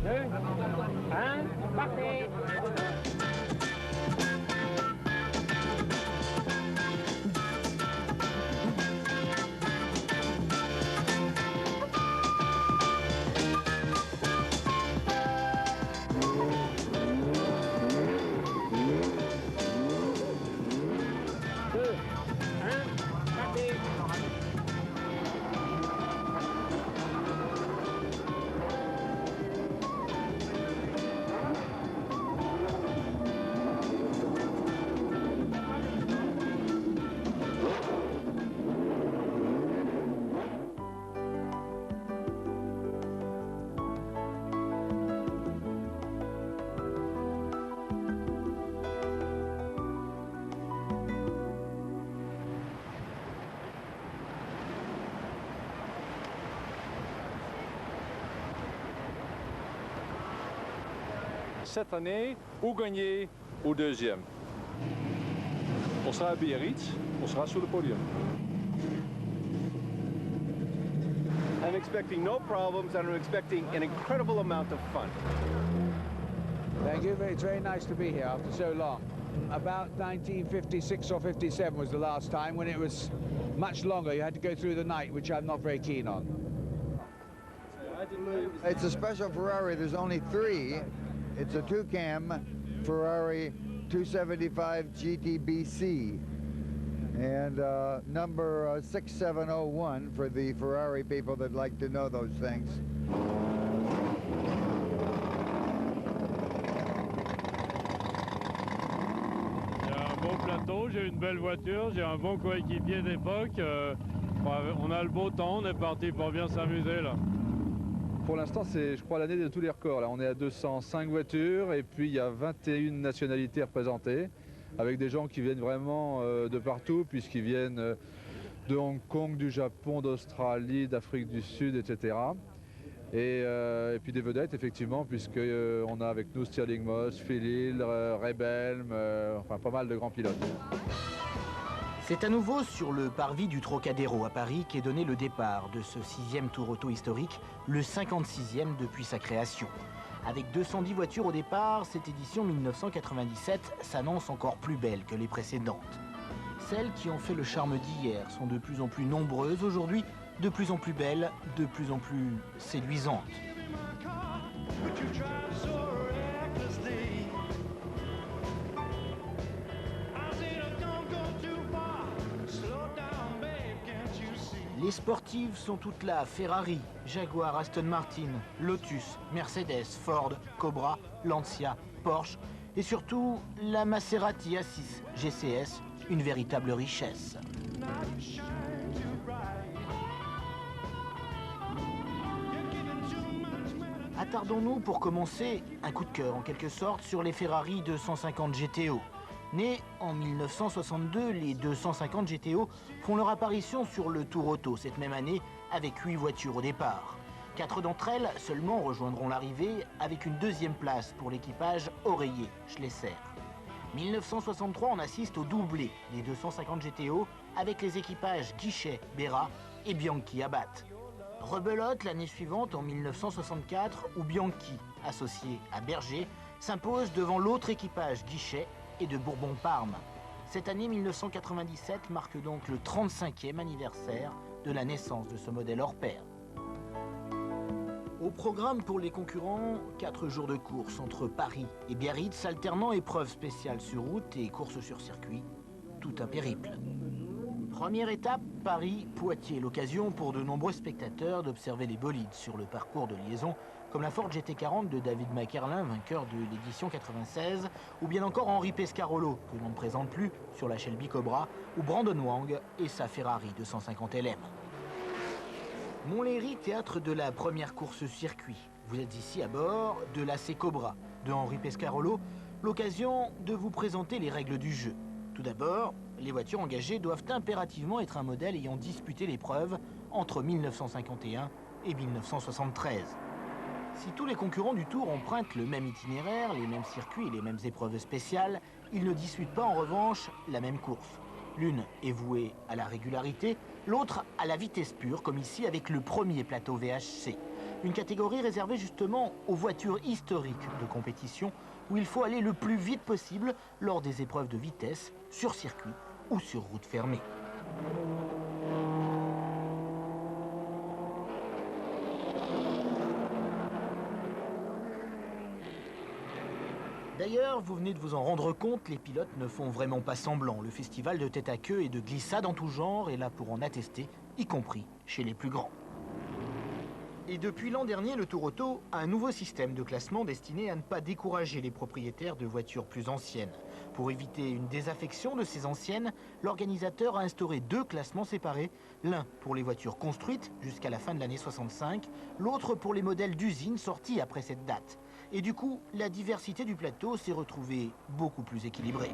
2, 1, partez! Cette année, ou gagner ou deuxième. On sera à Biarritz, on sera sur le podium. I'm expecting no problems and I'm expecting an incredible amount of fun. Thank you. It's very nice to be here after so long. About 1956 or 57 was the last time when it was much longer. You had to go through the night, which I'm not very keen on. It's a special Ferrari. There's only 3. It's a 2-cam Ferrari 275 GTBC and number 6701 for the Ferrari people that like to know those things. J'ai un bon plateau, j'ai une belle voiture, j'ai un bon coéquipier d'époque. On a le beau temps, on est parti pour bien s'amuser là. Pour l'instant, c'est, je crois, l'année de tous les records. Là, on est à 205 voitures et puis il y a 21 nationalités représentées, avec des gens qui viennent vraiment de partout, puisqu'ils viennent de Hong Kong, du Japon, d'Australie, d'Afrique du Sud, etc. Et puis des vedettes, effectivement, puisqu'on a avec nous Stirling Moss, Phil Hill, Ray Belm, enfin pas mal de grands pilotes. C'est à nouveau sur le parvis du Trocadéro à Paris qu'est donné le départ de ce 6e Tour Auto historique, le 56e depuis sa création. Avec 210 voitures au départ, cette édition 1997 s'annonce encore plus belle que les précédentes. Celles qui ont fait le charme d'hier sont de plus en plus nombreuses aujourd'hui, de plus en plus belles, de plus en plus séduisantes. Les sportives sont toutes là, Ferrari, Jaguar, Aston Martin, Lotus, Mercedes, Ford, Cobra, Lancia, Porsche et surtout la Maserati A6 GCS, une véritable richesse. Attardons-nous pour commencer, un coup de cœur en quelque sorte, sur les Ferrari 250 GTO. Nés en 1962, les 250 GTO font leur apparition sur le Tour Auto cette même année avec 8 voitures au départ. 4 d'entre elles seulement rejoindront l'arrivée avec une deuxième place pour l'équipage oreiller Schlesser. 1963, on assiste au doublé des 250 GTO avec les équipages Guichet, Berra et Bianchi Abarth. Rebelote l'année suivante en 1964 où Bianchi, associé à Berger, s'impose devant l'autre équipage Guichet et de Bourbon-Parme. Cette année 1997 marque donc le 35e anniversaire de la naissance de ce modèle hors pair. Au programme pour les concurrents, 4 jours de course entre Paris et Biarritz, alternant épreuves spéciales sur route et courses sur circuit. Tout un périple. Première étape, Paris-Poitiers, l'occasion pour de nombreux spectateurs d'observer les bolides sur le parcours de liaison, comme la Ford GT40 de David McErlin, vainqueur de l'édition 96, ou bien encore Henri Pescarolo, que l'on ne présente plus, sur la Shelby Cobra, ou Brandon Wang et sa Ferrari 250 LM. Montlhéry, théâtre de la première course circuit. Vous êtes ici à bord de l'AC Cobra de Henri Pescarolo, l'occasion de vous présenter les règles du jeu. Tout d'abord, les voitures engagées doivent impérativement être un modèle ayant disputé l'épreuve entre 1951 et 1973. Si tous les concurrents du Tour empruntent le même itinéraire, les mêmes circuits et les mêmes épreuves spéciales, ils ne disputent pas en revanche la même course. L'une est vouée à la régularité, l'autre à la vitesse pure, comme ici avec le premier plateau VHC. Une catégorie réservée justement aux voitures historiques de compétition où il faut aller le plus vite possible lors des épreuves de vitesse, sur circuit ou sur route fermée. D'ailleurs, vous venez de vous en rendre compte, les pilotes ne font vraiment pas semblant. Le festival de tête à queue et de glissade en tout genre est là pour en attester, y compris chez les plus grands. Et depuis l'an dernier, le Tour Auto a un nouveau système de classement destiné à ne pas décourager les propriétaires de voitures plus anciennes. Pour éviter une désaffection de ces anciennes, l'organisateur a instauré 2 classements séparés, l'un pour les voitures construites jusqu'à la fin de l'année 65, l'autre pour les modèles d'usine sortis après cette date. Et du coup, la diversité du plateau s'est retrouvée beaucoup plus équilibrée.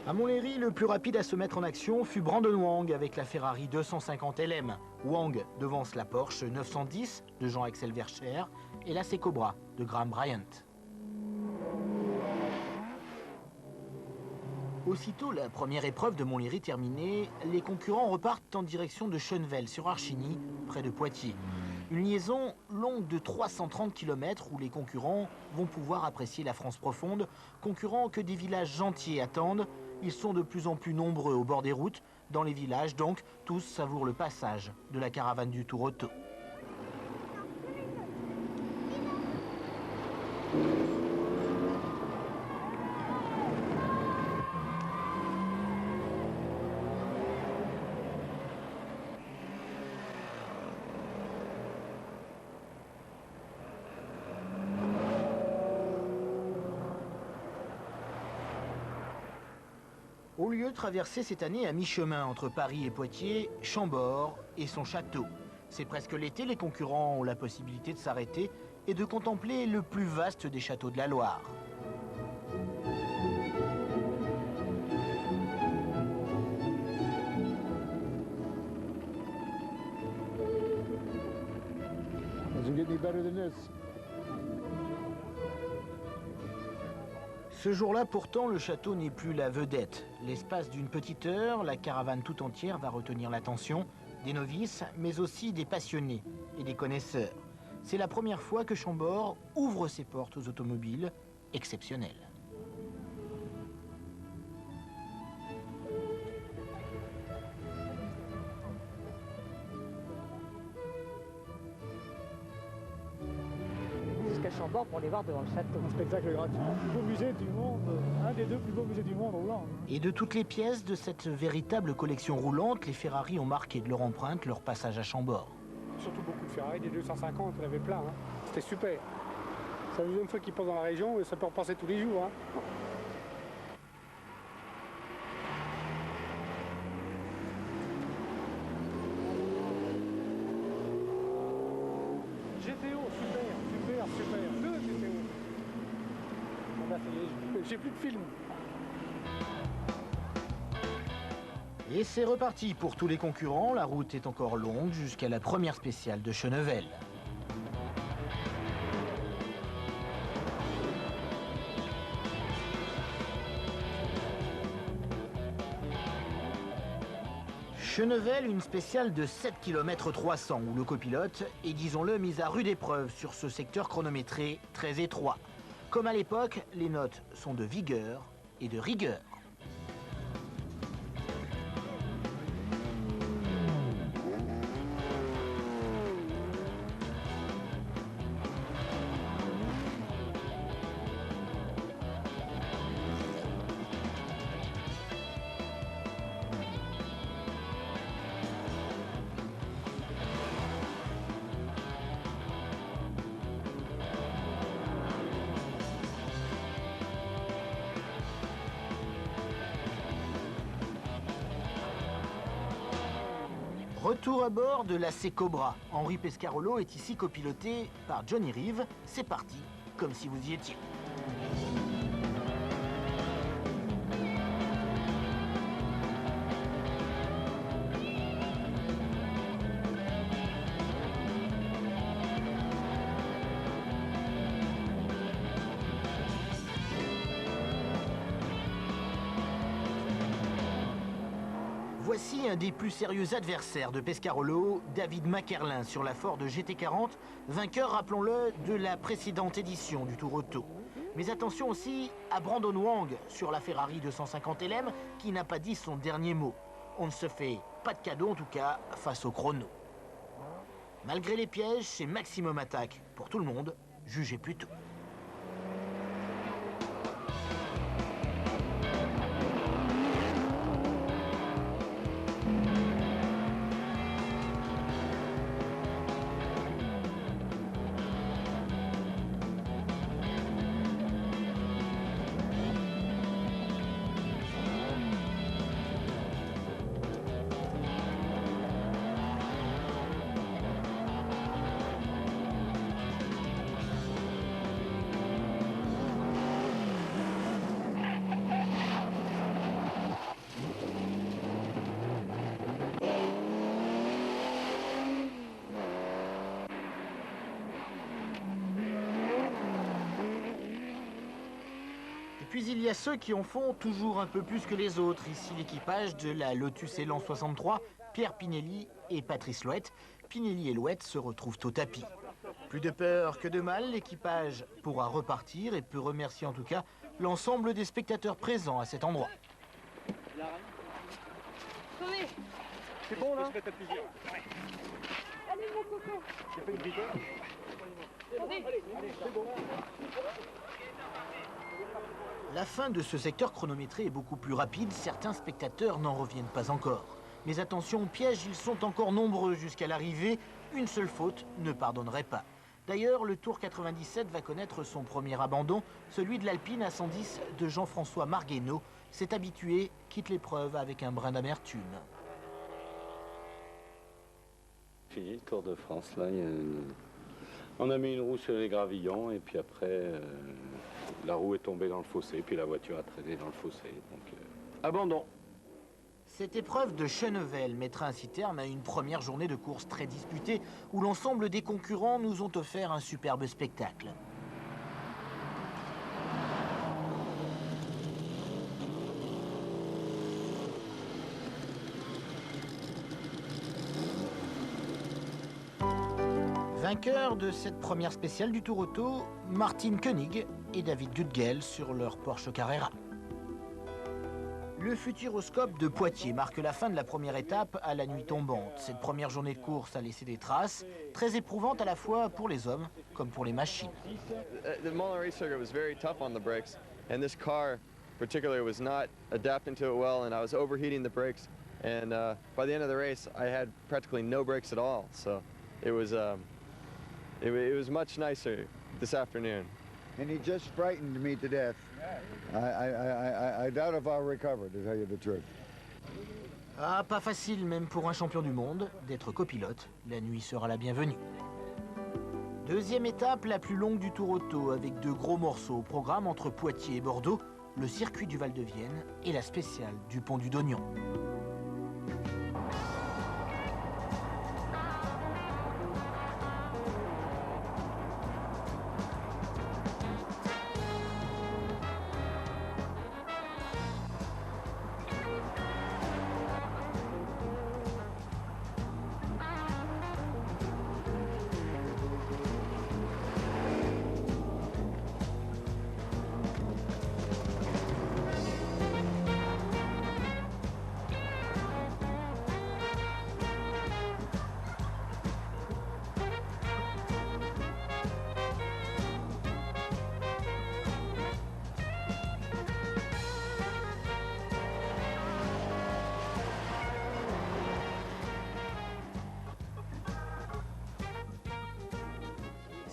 À Montlhéry, le plus rapide à se mettre en action fut Brandon Wang avec la Ferrari 250 LM. Wang devance la Porsche 910 de Jean-Axel Verscher et la C-Cobra de Graham Bryant. Aussitôt la première épreuve de Montlhéry terminée, les concurrents repartent en direction de Schönvel sur Archigny, près de Poitiers. Une liaison longue de 330 km où les concurrents vont pouvoir apprécier la France profonde, concurrents que des villages entiers attendent. Ils sont de plus en plus nombreux au bord des routes, dans les villages donc, tous savourent le passage de la caravane du Tour Auto. Au lieu de traverser cette année à mi-chemin entre Paris et Poitiers, Chambord et son château. C'est presque l'été, les concurrents ont la possibilité de s'arrêter et de contempler le plus vaste des châteaux de la Loire. Doesn't get any better than this. Ce jour-là, pourtant, le château n'est plus la vedette. L'espace d'une petite heure, la caravane tout entière va retenir l'attention des novices, mais aussi des passionnés et des connaisseurs. C'est la première fois que Chambord ouvre ses portes aux automobiles exceptionnelles. Jusqu'à Chambord pour les voir devant le château. Un spectacle gratuit. Le plus beau musée du monde, un des 2 plus beaux musées du monde roulant. Et de toutes les pièces de cette véritable collection roulante, les Ferrari ont marqué de leur empreinte leur passage à Chambord. Surtout beaucoup de Ferrari, des 250, on avait plein. Hein. C'était super. C'est la deuxième fois qu'ils passent dans la région et ça peut repasser tous les jours. Hein. GTO, super. 2 GTO. Bon bah ça y est, j'ai plus de film. Et c'est reparti pour tous les concurrents. La route est encore longue jusqu'à la première spéciale de Schönvel. Schönvel, une spéciale de 7 km 300 où le copilote est, disons-le, mis à rude épreuve sur ce secteur chronométré très étroit. Comme à l'époque, les notes sont de vigueur et de rigueur. Retour à bord de la C Cobra. Henri Pescarolo est ici copiloté par Johnny Reeve. C'est parti, comme si vous y étiez. Voici un des plus sérieux adversaires de Pescarolo, David Mackerlin sur la Ford GT40, vainqueur, rappelons-le, de la précédente édition du Tour Auto. Mais attention aussi à Brandon Wang sur la Ferrari 250 LM qui n'a pas dit son dernier mot. On ne se fait pas de cadeau en tout cas face au chrono. Malgré les pièges, c'est maximum attaque pour tout le monde, jugez plutôt. Puis il y a ceux qui en font toujours un peu plus que les autres. Ici l'équipage de la Lotus Elan 63, Pierre Pinelli et Patrice Louette. Pinelli et Louette se retrouvent au tapis. Plus de peur que de mal, l'équipage pourra repartir et peut remercier en tout cas l'ensemble des spectateurs présents à cet endroit. C'est bon là? Allez mon coco. J'ai fait une briquette. Allez, c'est bon. La fin de ce secteur chronométré est beaucoup plus rapide, certains spectateurs n'en reviennent pas encore. Mais attention au piège, ils sont encore nombreux jusqu'à l'arrivée, une seule faute ne pardonnerait pas. D'ailleurs, le Tour 97 va connaître son premier abandon, celui de l'Alpine A110 de Jean-François Marguenot. Cet habitué quitte l'épreuve avec un brin d'amertume. Fini le Tour de France, là, on a mis une roue sur les gravillons et puis après la roue est tombée dans le fossé, puis la voiture a traîné dans le fossé. Donc, abandon. Cette épreuve de Chenevel mettra ainsi terme à une première journée de course très disputée où l'ensemble des concurrents nous ont offert un superbe spectacle. Vainqueurs de cette première spéciale du Tour Auto, Martin Koenig et David Gudgel sur leur Porsche Carrera. Le Futuroscope de Poitiers marque la fin de la première étape à la nuit tombante. Cette première journée de course a laissé des traces, très éprouvantes à la fois pour les hommes comme pour les machines. The Monterey circuit was very tough on the brakes, and this car particularly was not adapting to it well, and I was overheating the brakes. And by the end of the race, I had practically no brakes at all. So it was much nicer this afternoon. And he just frightened me to death. I doubt if I'll recover, to tell you the truth. Ah, pas facile même pour un champion du monde d'être copilote. La nuit sera la bienvenue. Deuxième étape, la plus longue du Tour Auto, avec de gros morceaux au programme entre Poitiers et Bordeaux, le circuit du Val-de-Vienne et la spéciale du Pont du Dognon.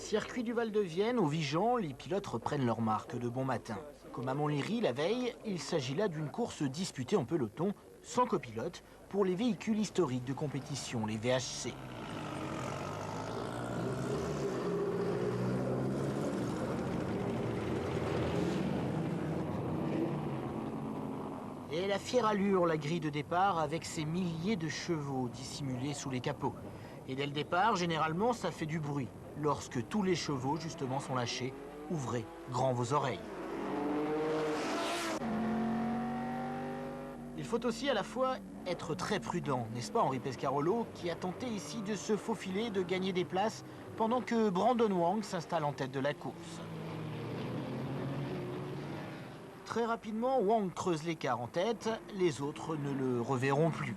Circuit du Val-de-Vienne, au Vigan, les pilotes reprennent leur marque de bon matin. Comme à Montlhéry la veille, il s'agit là d'une course disputée en peloton, sans copilote pour les véhicules historiques de compétition, les VHC. Et la fière allure, la grille de départ avec ses milliers de chevaux dissimulés sous les capots. Et dès le départ, généralement, ça fait du bruit. Lorsque tous les chevaux, justement, sont lâchés, ouvrez grand vos oreilles. Il faut aussi à la fois être très prudent, n'est-ce pas Henri Pescarolo, qui a tenté ici de se faufiler, de gagner des places, pendant que Brandon Wang s'installe en tête de la course. Très rapidement, Wang creuse l'écart en tête, les autres ne le reverront plus.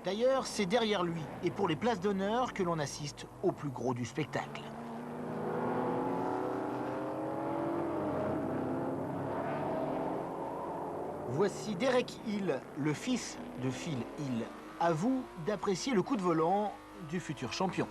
D'ailleurs, c'est derrière lui et pour les places d'honneur que l'on assiste au plus gros du spectacle. Voici Derek Hill, le fils de Phil Hill. À vous d'apprécier le coup de volant du futur champion.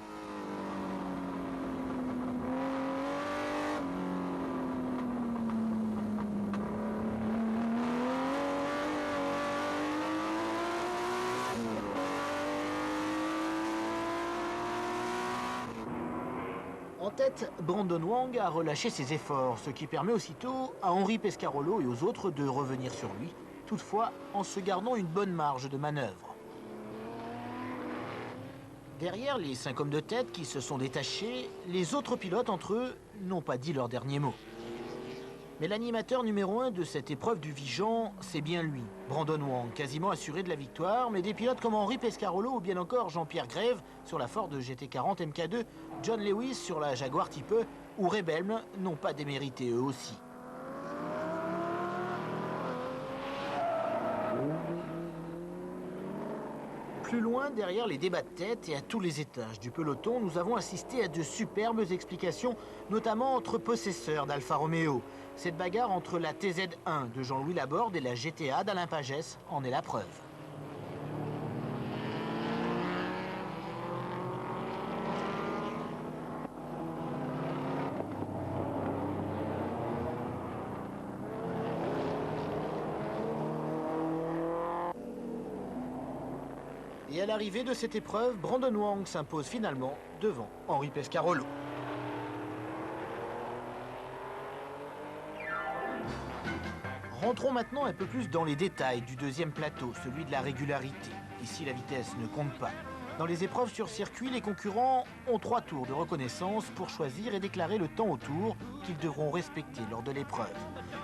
En tête, Brandon Wang a relâché ses efforts, ce qui permet aussitôt à Henri Pescarolo et aux autres de revenir sur lui, toutefois en se gardant une bonne marge de manœuvre. Derrière les 5 hommes de tête qui se sont détachés, les autres pilotes entre eux n'ont pas dit leur dernier mot. Mais l'animateur numéro 1 de cette épreuve du Vigan, c'est bien lui, Brandon Wang, quasiment assuré de la victoire, mais des pilotes comme Henri Pescarolo ou bien encore Jean-Pierre Grève sur la Ford GT40 MK2, John Lewis sur la Jaguar Type E ou Ray Belm n'ont pas démérité eux aussi. Plus loin, derrière les débats de tête et à tous les étages du peloton, nous avons assisté à de superbes explications, notamment entre possesseurs d'Alfa Romeo. Cette bagarre entre la TZ1 de Jean-Louis Laborde et la GTA d'Alain Pagès en est la preuve. Et à l'arrivée de cette épreuve, Brandon Wang s'impose finalement devant Henri Pescarolo. Rentrons maintenant un peu plus dans les détails du deuxième plateau, celui de la régularité. Ici, la vitesse ne compte pas. Dans les épreuves sur circuit, les concurrents ont 3 tours de reconnaissance pour choisir et déclarer le temps au tour qu'ils devront respecter lors de l'épreuve.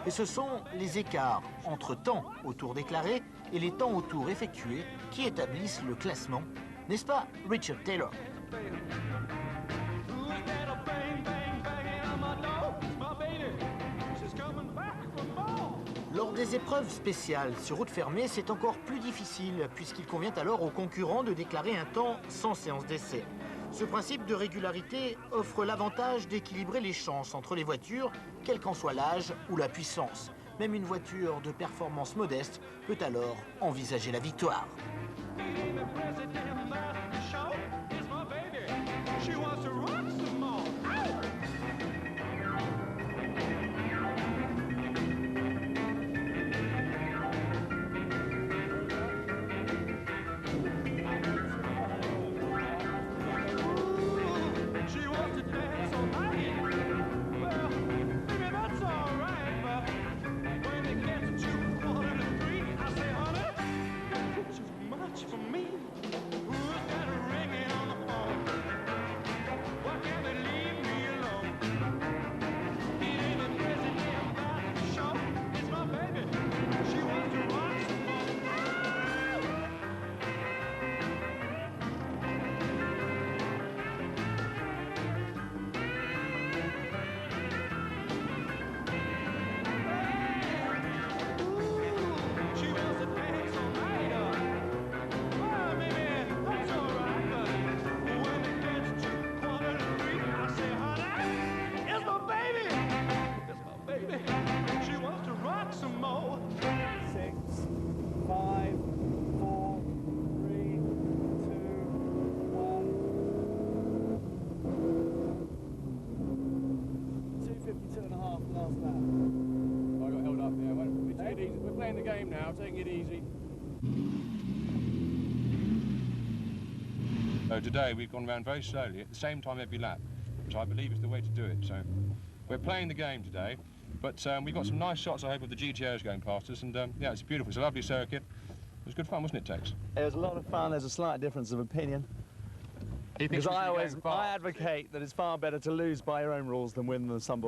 Et ce sont les écarts entre temps au tour déclaré et les temps au tour effectués qui établissent le classement. N'est-ce pas, Richard Taylor? Lors des épreuves spéciales sur route fermée, c'est encore plus difficile puisqu'il convient alors aux concurrents de déclarer un temps sans séance d'essai. Ce principe de régularité offre l'avantage d'équilibrer les chances entre les voitures, quel qu'en soit l'âge ou la puissance. Même une voiture de performance modeste peut alors envisager la victoire. now, take it easy. So today we've gone around very slowly at the same time every lap, which I believe is the way to do it. So we're playing the game today, but we've got some nice shots, I hope, of the GTOs going past us, and yeah, it's beautiful. It's a lovely circuit. It was good fun, wasn't it, Tex? It was a lot of fun. There's a slight difference of opinion. Because I advocate that it's far better to lose by your own rules than win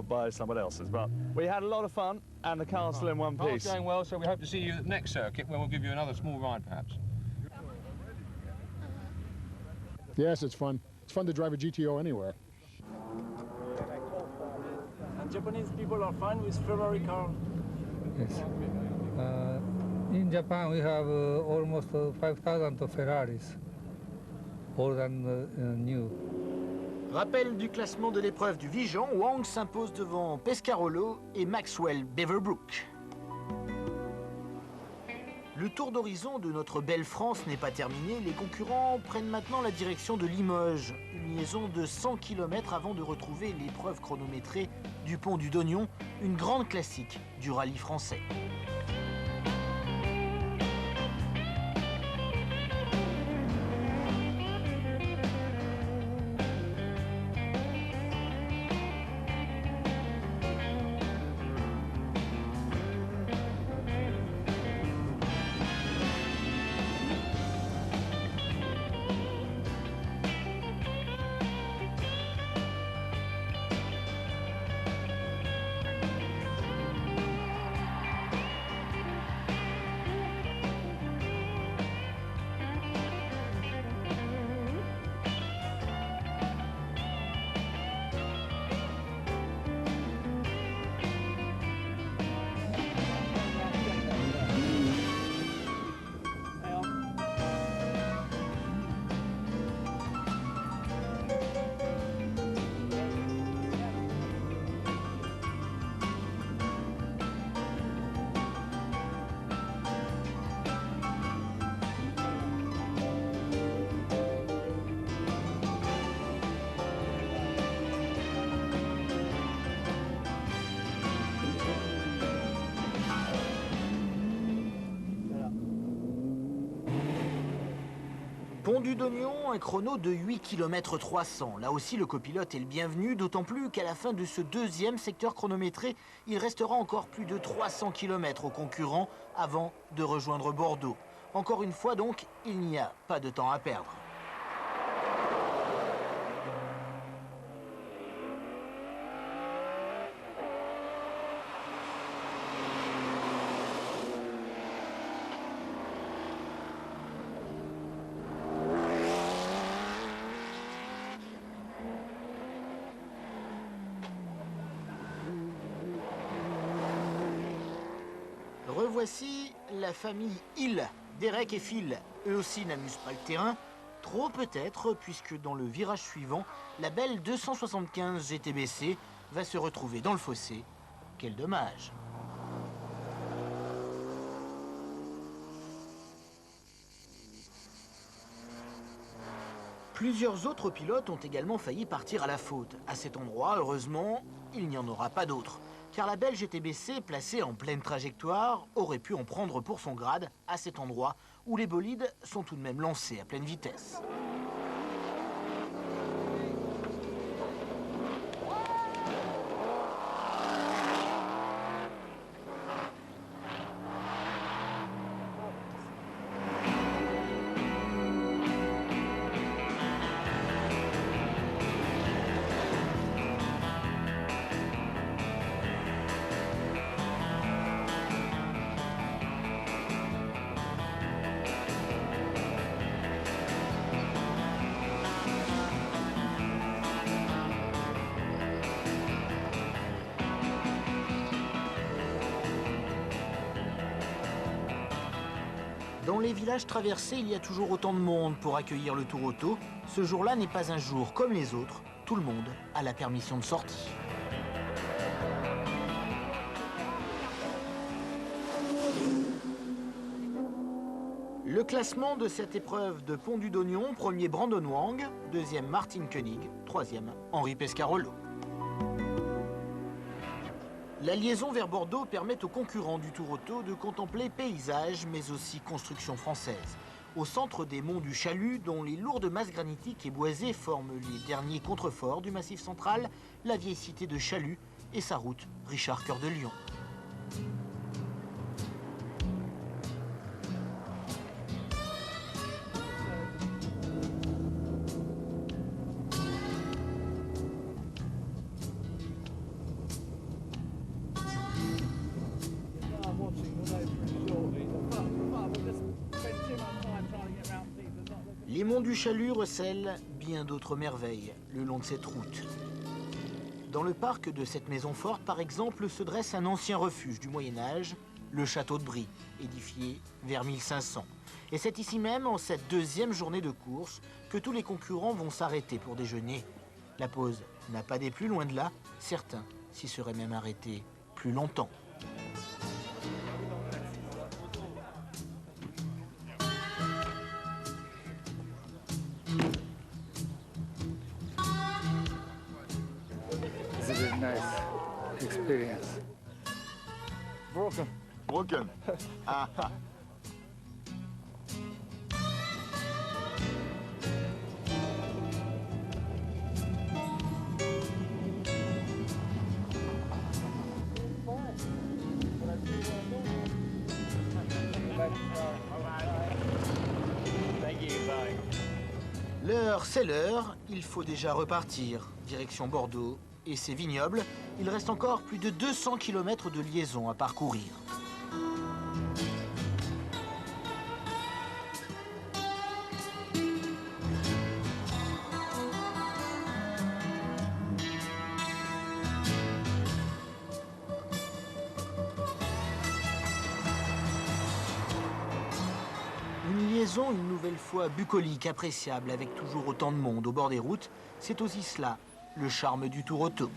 by someone else's. But we had a lot of fun, and the car's still in one piece. It's going well, so we hope to see you at the next circuit, where we'll give you another small ride, perhaps. Yes, it's fun. It's fun to drive a GTO anywhere. And Japanese people are fine with Ferrari cars. Yes. In Japan, we have almost 5,000 Ferraris, old and new. Rappel du classement de l'épreuve du Vigan, Wang s'impose devant Pescarolo et Maxwell Beaverbrook. Le tour d'horizon de notre belle France n'est pas terminé. Les concurrents prennent maintenant la direction de Limoges. Une liaison de 100 km avant de retrouver l'épreuve chronométrée du Pont du Dognon, une grande classique du rallye français. Pont du Dognon, un chrono de 8 km 300. Là aussi, le copilote est le bienvenu, d'autant plus qu'à la fin de ce deuxième secteur chronométré, il restera encore plus de 300 km aux concurrents avant de rejoindre Bordeaux. Encore une fois donc, il n'y a pas de temps à perdre. Revoici la famille Hill, Derek et Phil. Eux aussi n'amusent pas le terrain. Trop peut-être, puisque dans le virage suivant, la belle 275 GTBC va se retrouver dans le fossé. Quel dommage! Plusieurs autres pilotes ont également failli partir à la faute. À cet endroit, heureusement, il n'y en aura pas d'autres. Car la belle GTBC, placée en pleine trajectoire, aurait pu en prendre pour son grade à cet endroit où les bolides sont tout de même lancés à pleine vitesse. Dans les villages traversés, il y a toujours autant de monde pour accueillir le Tour Auto. Ce jour-là n'est pas un jour comme les autres. Tout le monde a la permission de sortie. Le classement de cette épreuve de Pont du Dognon, premier Brandon Wang, deuxième Martin Koenig, troisième Henri Pescarolo. La liaison vers Bordeaux permet aux concurrents du Tour Auto de contempler paysages, mais aussi constructions françaises. Au centre des monts du Chalut, dont les lourdes masses granitiques et boisées forment les derniers contreforts du Massif central, la vieille cité de Chalut et sa route Richard Cœur de Lion. Les monts du Chalut recèlent bien d'autres merveilles le long de cette route. Dans le parc de cette maison forte, par exemple, se dresse un ancien refuge du Moyen-Âge, le château de Brie, édifié vers 1500. Et c'est ici même, en cette deuxième journée de course, que tous les concurrents vont s'arrêter pour déjeuner. La pause n'a pas des plus loin de là, certains s'y seraient même arrêtés plus longtemps. This is a nice experience. Broken. Broken. L'heure, c'est l'heure, il faut déjà repartir. Direction Bordeaux et ses vignobles, il reste encore plus de 200 km de liaison à parcourir. Une liaison une nouvelle fois bucolique, appréciable, avec toujours autant de monde au bord des routes, c'est aussi cela, le charme du Tour Auto.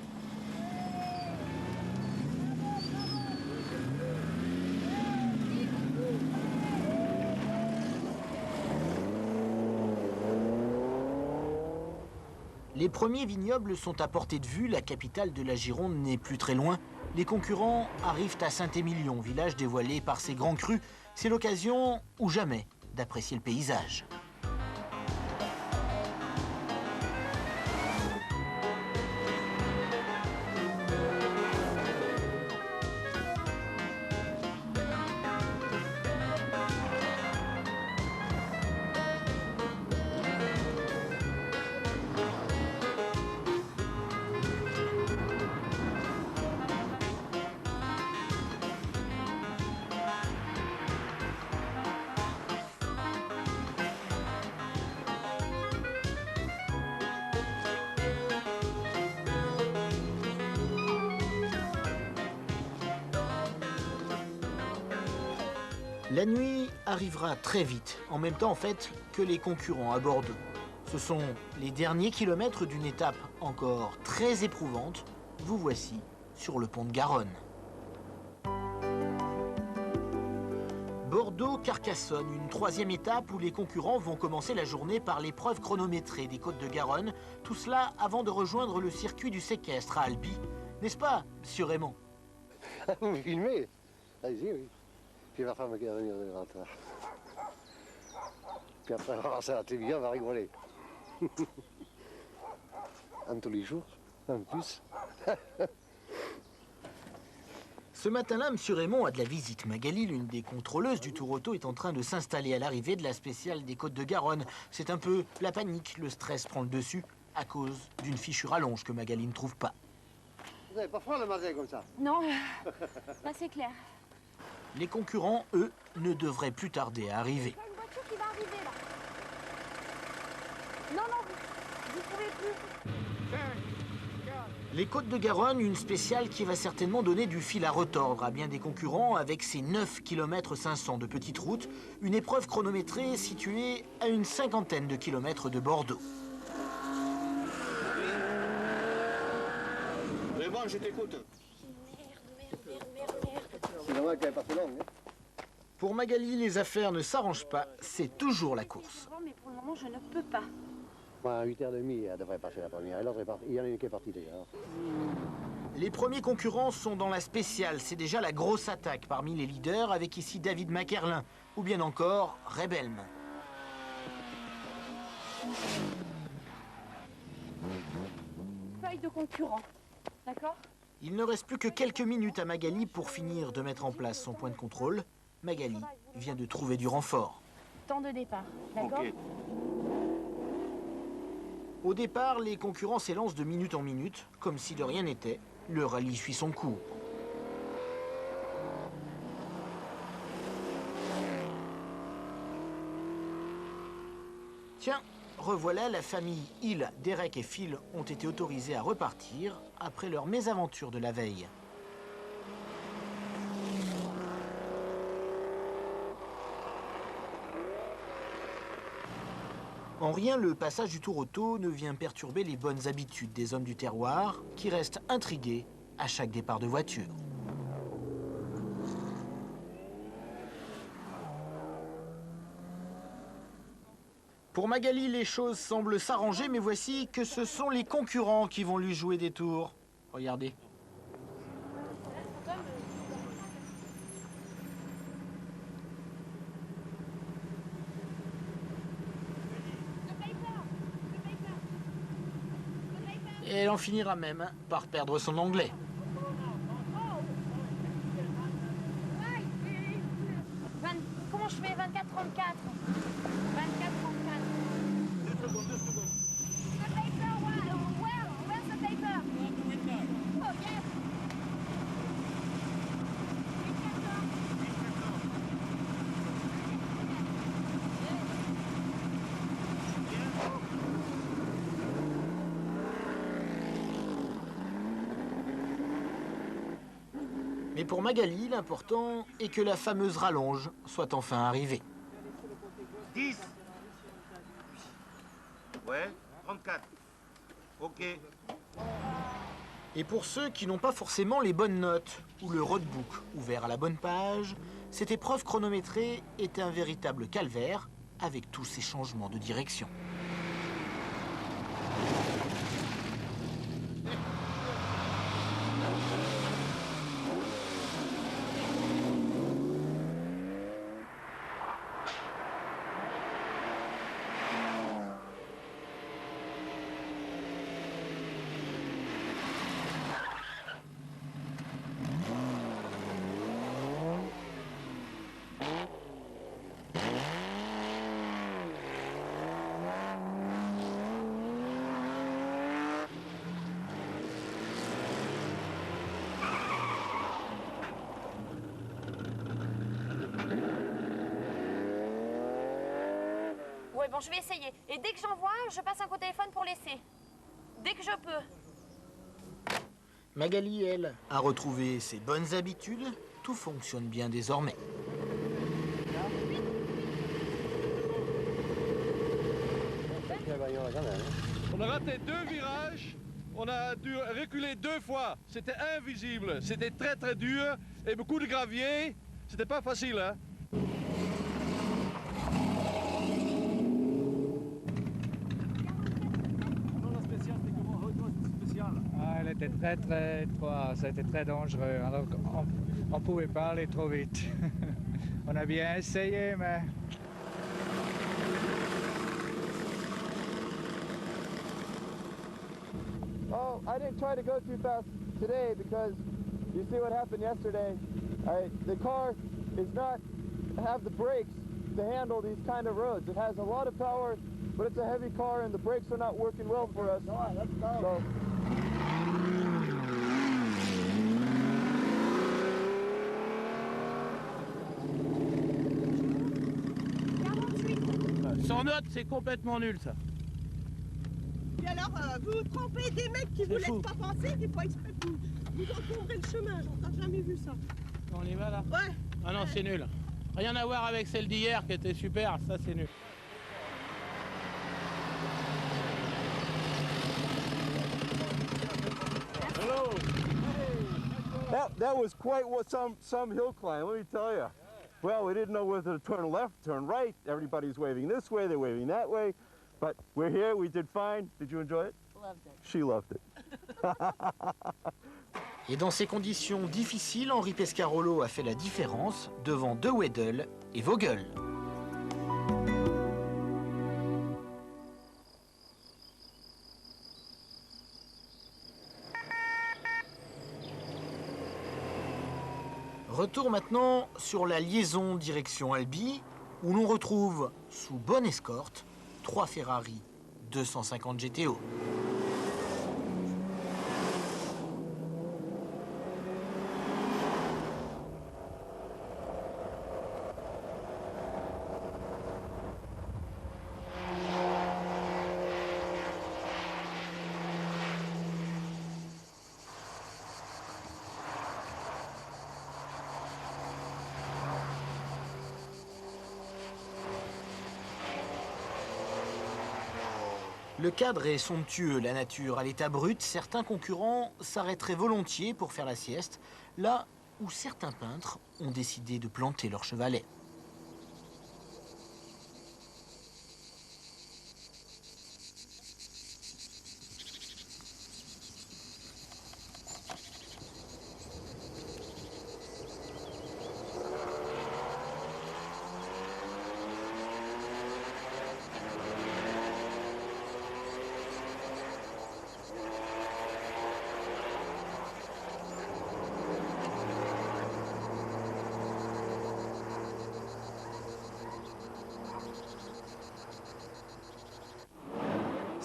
Les premiers vignobles sont à portée de vue, la capitale de la Gironde n'est plus très loin. Les concurrents arrivent à Saint-Émilion, village dévoilé par ses grands crus. C'est l'occasion, ou jamais, d'apprécier le paysage. La nuit arrivera très vite, en même temps en fait que les concurrents à Bordeaux. Ce sont les derniers kilomètres d'une étape encore très éprouvante. Vous voici sur le pont de Garonne. Bordeaux-Carcassonne, une troisième étape où les concurrents vont commencer la journée par l'épreuve chronométrée des côtes de Garonne. Tout cela avant de rejoindre le circuit du séquestre à Albi. N'est-ce pas, monsieur Raymond? Vous me filmez? Allez-y, oui. Puis ma femme qui va venir de rentrer. Puis après, on va passer à la télévision, on va rigoler. En tous les jours, en plus. Ce matin-là, M. Raymond a de la visite. Magali, l'une des contrôleuses du Tour Auto, est en train de s'installer à l'arrivée de la spéciale des Côtes de Garonne. C'est un peu la panique, le stress prend le dessus à cause d'une fichue rallonge que Magali ne trouve pas. Vous n'avez pas froid le matin comme ça? Non, là c'est clair. Les concurrents, eux, ne devraient plus tarder à arriver. Il y a une voiture qui va arriver là. Non, non, vous pouvez plus. Les Côtes de Garonne, une spéciale qui va certainement donner du fil à retordre à bien des concurrents avec ses 9 km 500 de petite route, une épreuve chronométrée située à une cinquantaine de kilomètres de Bordeaux. Mais bon, je t'écoute. C'est normal qu'elle est pas trop longue. Pour Magali, les affaires ne s'arrangent pas, c'est toujours la course. Mais pour le moment, je ne peux pas. À 8h30, elle devrait passer la première. Et l'autre, il y en a une qui est partie déjà. Les premiers concurrents sont dans la spéciale. C'est déjà la grosse attaque parmi les leaders, avec ici David Mackerlin, ou bien encore Rebelm. Feuille de concurrent, d'accord? Il ne reste plus que quelques minutes à Magali pour finir de mettre en place son point de contrôle. Magali vient de trouver du renfort. Temps de départ, d'accord? Okay. Au départ, les concurrents s'élancent de minute en minute, comme si de rien n'était. Le rallye suit son cours. Tiens, revoilà, la famille Hill, Derek et Phil ont été autorisés à repartir après leur mésaventure de la veille. En rien, le passage du tour auto ne vient perturber les bonnes habitudes des hommes du terroir, qui restent intrigués à chaque départ de voiture. Pour Magali, les choses semblent s'arranger, mais voici que ce sont les concurrents qui vont lui jouer des tours. Regardez. Et elle en finira même par perdre son anglais. Comment je fais 24-34? 24-34. 2 secondes, 2 secondes. The paper, where's the paper? Oh, yes. Mais pour Magali, l'important est que la fameuse rallonge soit enfin arrivée. 10. Ouais, 34. Ok. Et pour ceux qui n'ont pas forcément les bonnes notes ou le roadbook ouvert à la bonne page, cette épreuve chronométrée est un véritable calvaire avec tous ces changements de direction. Ouais, bon, je vais essayer. Et dès que j'en vois, je passe un coup de téléphone pour l'essai. Dès que je peux. Magali, elle, a retrouvé ses bonnes habitudes. Tout fonctionne bien désormais. On a raté 2 virages, on a dû reculer 2 fois. C'était invisible, c'était très très dur et beaucoup de gravier. C'était pas facile, hein. Ah, elle était très très étroite, c'était très dangereux, alors on ne pouvait pas aller trop vite. On a bien essayé, mais... Oh, I didn't try to go too fast today because you see what happened yesterday. The car does not have the brakes to handle these kind of roads. It has a lot of power, but it's a heavy car and the brakes are not working well for us. So, sans note, c'est complètement nul, ça. Et alors, vous trompez des mecs qui vous laissent pas penser, qui font exprès de vous encombrer le chemin. J'entends jamais vu ça. On y va, là? Ouais. Ah non, c'est nul. Rien à voir avec celle d'hier, qui était super. Ça, c'est nul. Hello. That was quite some hill climb, let me tell you. Well, we didn't know whether to turn left, turn right. Everybody's waving this way, they're waving that way. But we're here, we did fine. Did you enjoy it? Loved it. She loved it. Et dans ces conditions difficiles, Henri Pescarolo a fait la différence devant De Wedel et Vogel. Retour maintenant sur la liaison direction Albi, où l'on retrouve, sous bonne escorte, 3 Ferrari 250 GTO. Le cadre est somptueux, la nature à l'état brut. Certains concurrents s'arrêteraient volontiers pour faire la sieste, là où certains peintres ont décidé de planter leur chevalet.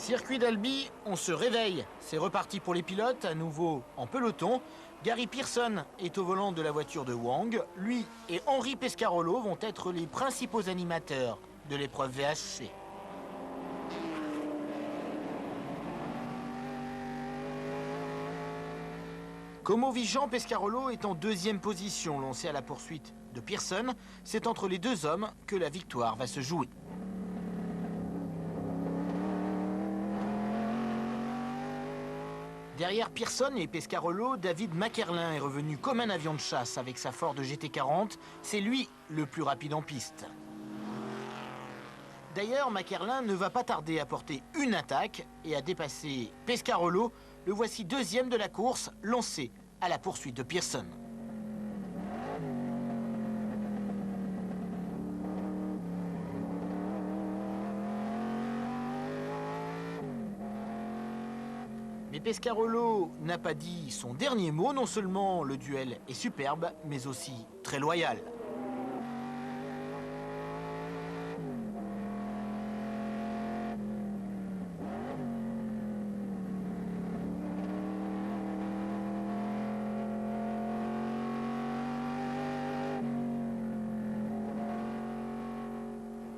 Circuit d'Albi, on se réveille. C'est reparti pour les pilotes, à nouveau en peloton. Gary Pearson est au volant de la voiture de Wang. Lui et Henri Pescarolo vont être les principaux animateurs de l'épreuve VHC. Como Vijan, Pescarolo est en 2e position, lancé à la poursuite de Pearson. C'est entre les deux hommes que la victoire va se jouer. Derrière Pearson et Pescarolo, David Mackerlin est revenu comme un avion de chasse avec sa Ford GT40. C'est lui le plus rapide en piste. D'ailleurs, Mackerlin ne va pas tarder à porter une attaque et à dépasser Pescarolo. Le voici 2e de la course, lancé à la poursuite de Pearson. Mais Pescarolo n'a pas dit son dernier mot. Non seulement le duel est superbe, mais aussi très loyal.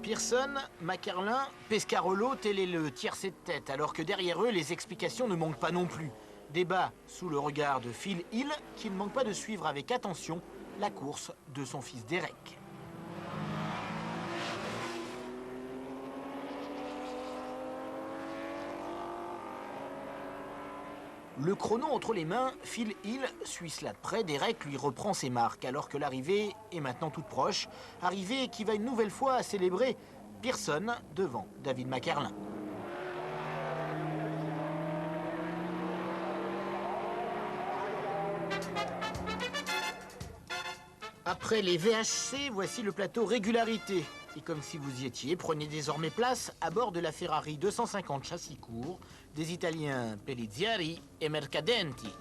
Pearson, Mackerlin, Pescarolo, tel est le tiercé de tête, alors que derrière eux, les explications ne manquent pas non plus. Débat sous le regard de Phil Hill, qui ne manque pas de suivre avec attention la course de son fils Derek. Le chrono entre les mains, Phil Hill suit cela de près. Derek lui reprend ses marques alors que l'arrivée est maintenant toute proche. Arrivée qui va une nouvelle fois célébrer Pearson devant David Mackerlin. Après les VHC, voici le plateau régularité. Et comme si vous y étiez, prenez désormais place à bord de la Ferrari 250 châssis court des Italiens Pellizieri et Mercadenti.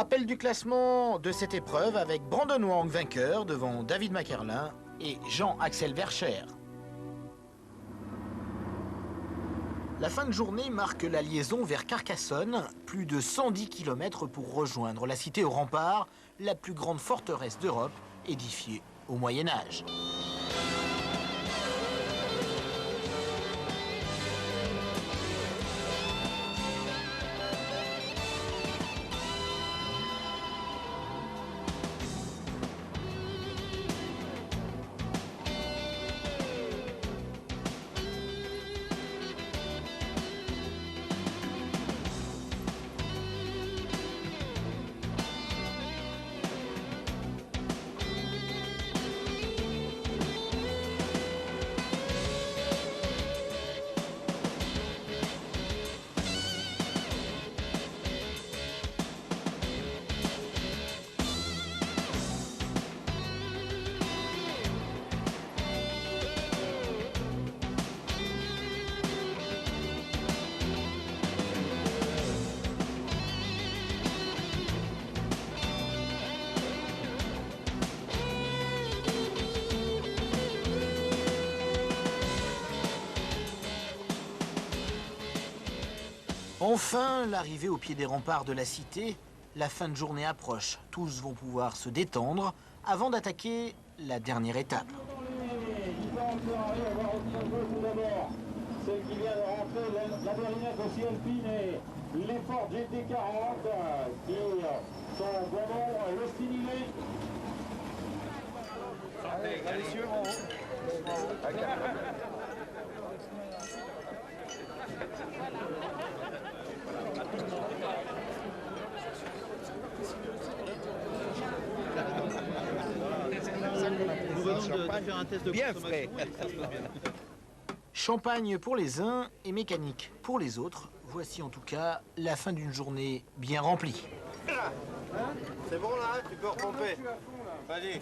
Rappel du classement de cette épreuve avec Brandon Wang vainqueur devant David Mackerlin et Jean-Axel Vercher. La fin de journée marque la liaison vers Carcassonne, plus de 110 km pour rejoindre la cité aux remparts, la plus grande forteresse d'Europe, édifiée au Moyen-Âge. Enfin, l'arrivée au pied des remparts de la cité, la fin de journée approche. Tous vont pouvoir se détendre avant d'attaquer la dernière étape. Celle qui vient de rentrer, la berlinette aussi alpine et les Ford GT40 qui sont bon nombre, le stimulé. Allez sur en haut. Nous venons de faire un test de bien frais. Champagne pour les uns et mécanique pour les autres. Voici en tout cas la fin d'une journée bien remplie. C'est bon là, tu peux repomper. Vas-y.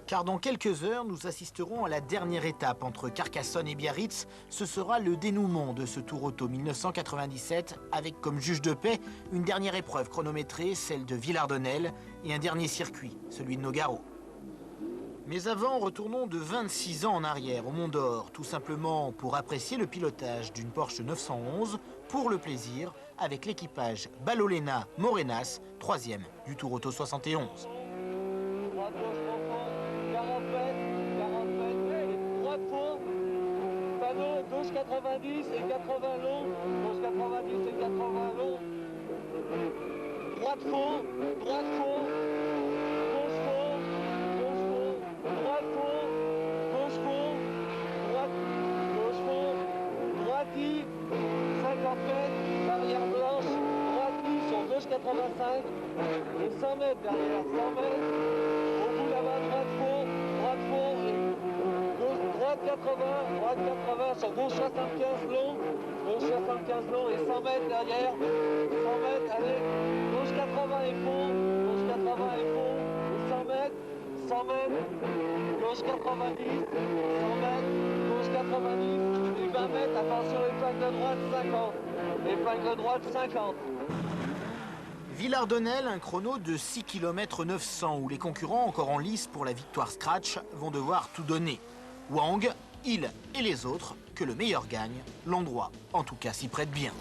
Car dans quelques heures, nous assisterons à la dernière étape entre Carcassonne et Biarritz. Ce sera le dénouement de ce Tour Auto 1997, avec comme juge de paix une dernière épreuve chronométrée, celle de Villardonnel, et un dernier circuit, celui de Nogaro. Mais avant, retournons de 26 ans en arrière, au Mont d'Or, tout simplement pour apprécier le pilotage d'une Porsche 911, pour le plaisir, avec l'équipage Balolena-Morenas, 3e du Tour Auto 71. 40 mètres, droite fond, panneau, gauche 90 et 80 long, gauche 90 et 80 long, droite fond, gauche fond, droite fond, gauche fond, droiti, 50 mètres, barrière blanche, droiti sur gauche 85 et 100 mètres derrière, 100 mètres. Là-bas, droite fond, et gauche, droite 80 sur gauche 75 long et 100 mètres derrière, 100 mètres, allez, gauche 80 et fond, et 100 mètres, gauche 90, 100 mètres, gauche 90, et 20 mètres, attention, épingle de droite 50. Villardonnel, un chrono de 6 km 900 où les concurrents encore en lice pour la victoire scratch vont devoir tout donner. Wang, il et les autres, que le meilleur gagne, l'endroit en tout cas s'y prête bien.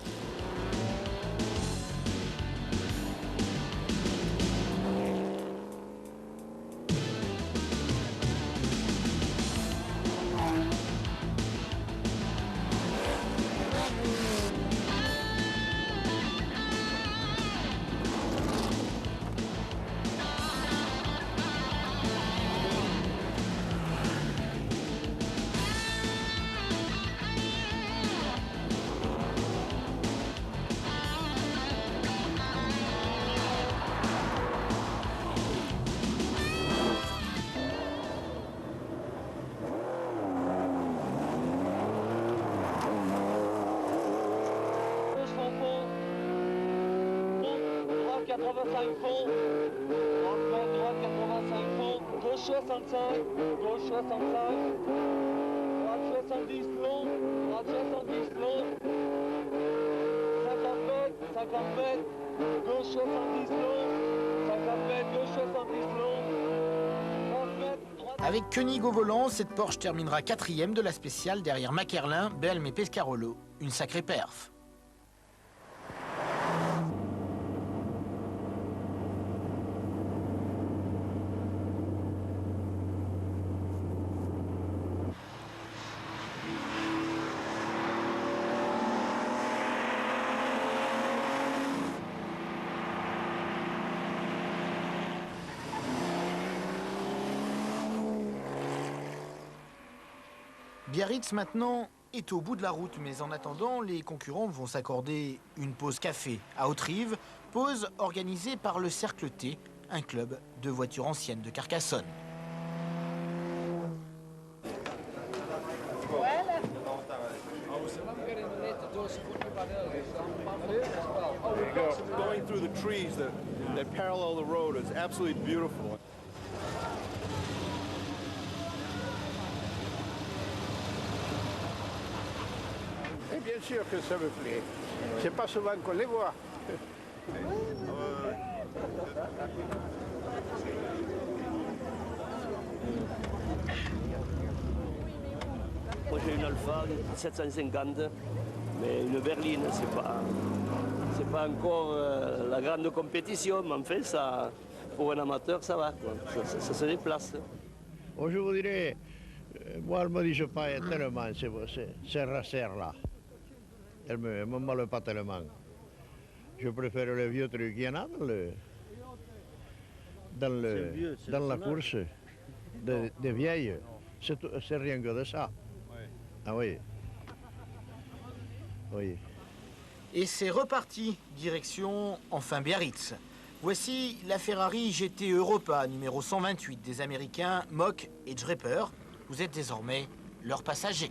Gauche 65, gauche 65, droite 70 long, droite 70 long, mètres, gauche 70 long, 50 mètres, gauche 70 long, 30 mètres, droite. Avec Koenig au volant, cette Porsche terminera 4e de la spéciale derrière Mackerlin, Belm et Pescarolo. Une sacrée perf. Biarritz maintenant est au bout de la route, mais en attendant, les concurrents vont s'accorder une pause café à Haute-Rive, pause organisée par le Cercle T, un club de voitures anciennes de Carcassonne. Going through the trees that parallel the road is absolutely beautiful. Et bien sûr que ça me plaît. C'est pas souvent qu'on les voit. Moi j'ai une Alfa 750, mais une berline, c'est pas encore la grande compétition, mais en fait, ça, pour un amateur, ça va, quoi. Ça se déplace. Bon, je vous dirais, moi, elle ne me dit pas tellement ces racers-là. Elle ne me mêle pas tellement. Je préfère le vieux truc qu'il y en a dans la course des vieilles. C'est rien que de ça. Ah oui. Oui. Et c'est reparti, direction enfin Biarritz. Voici la Ferrari GT Europa numéro 128 des Américains Mock et Draper. Vous êtes désormais leurs passagers.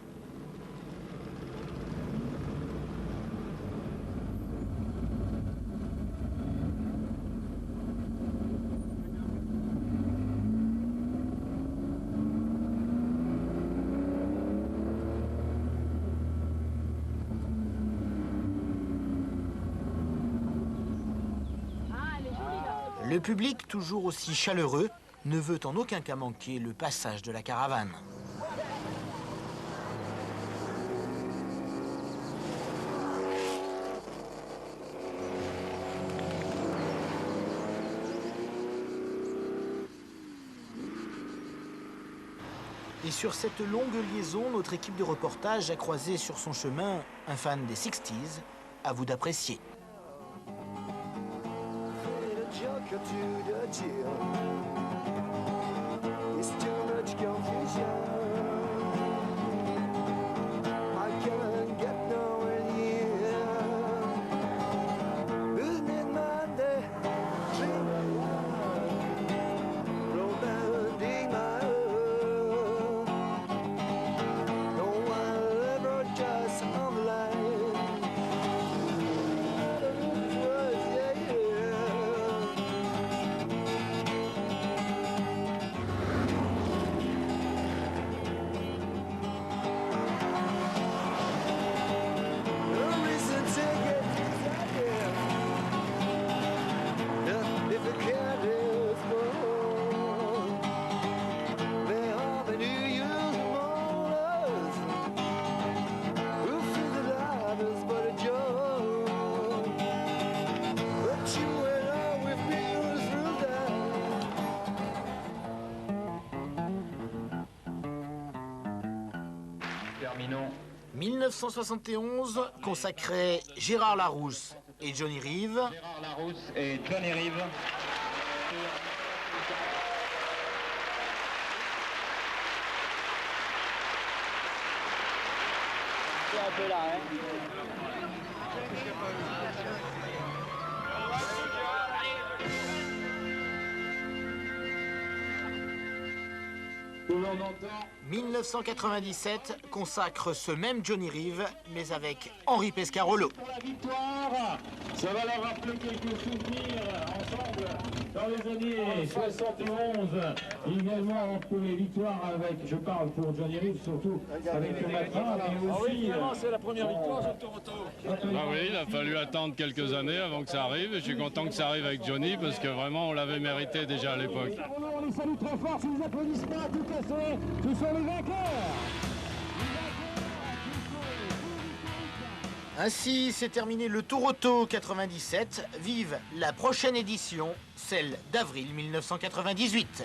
Le public, toujours aussi chaleureux, ne veut en aucun cas manquer le passage de la caravane. Et sur cette longue liaison, notre équipe de reportage a croisé sur son chemin un fan des 60s. À vous d'apprécier. To the chill. It's too much confusion. I can't get nowhere near. Isn't it Monday? Dreaming romantic my own. No one ever just on the line. Terminons. 1971 consacrait Gérard Larousse et Johnny Reeve. Gérard Larousse et Johnny Reeve. C'est un peu là, hein. Où l'on entend 1997 consacre ce même Johnny Reeve, mais avec Henri Pescarolo. Pour la victoire, ça va leur rappeler quelques souvenirs ensemble dans les années 71. Également pour les victoires avec, je parle pour Johnny Reeve surtout, avec le Matra, mais aussi... c'est la première victoire sur Toronto. Ah oui, il a fallu attendre quelques années avant que ça arrive, et je suis content que ça arrive avec Johnny, parce que vraiment on l'avait mérité déjà à l'époque. On les salue très fort, si les applaudissements à tout casser, ce sont les vainqueurs. Ainsi s'est terminé le Tour Auto 97. Vive la prochaine édition, celle d'avril 1998.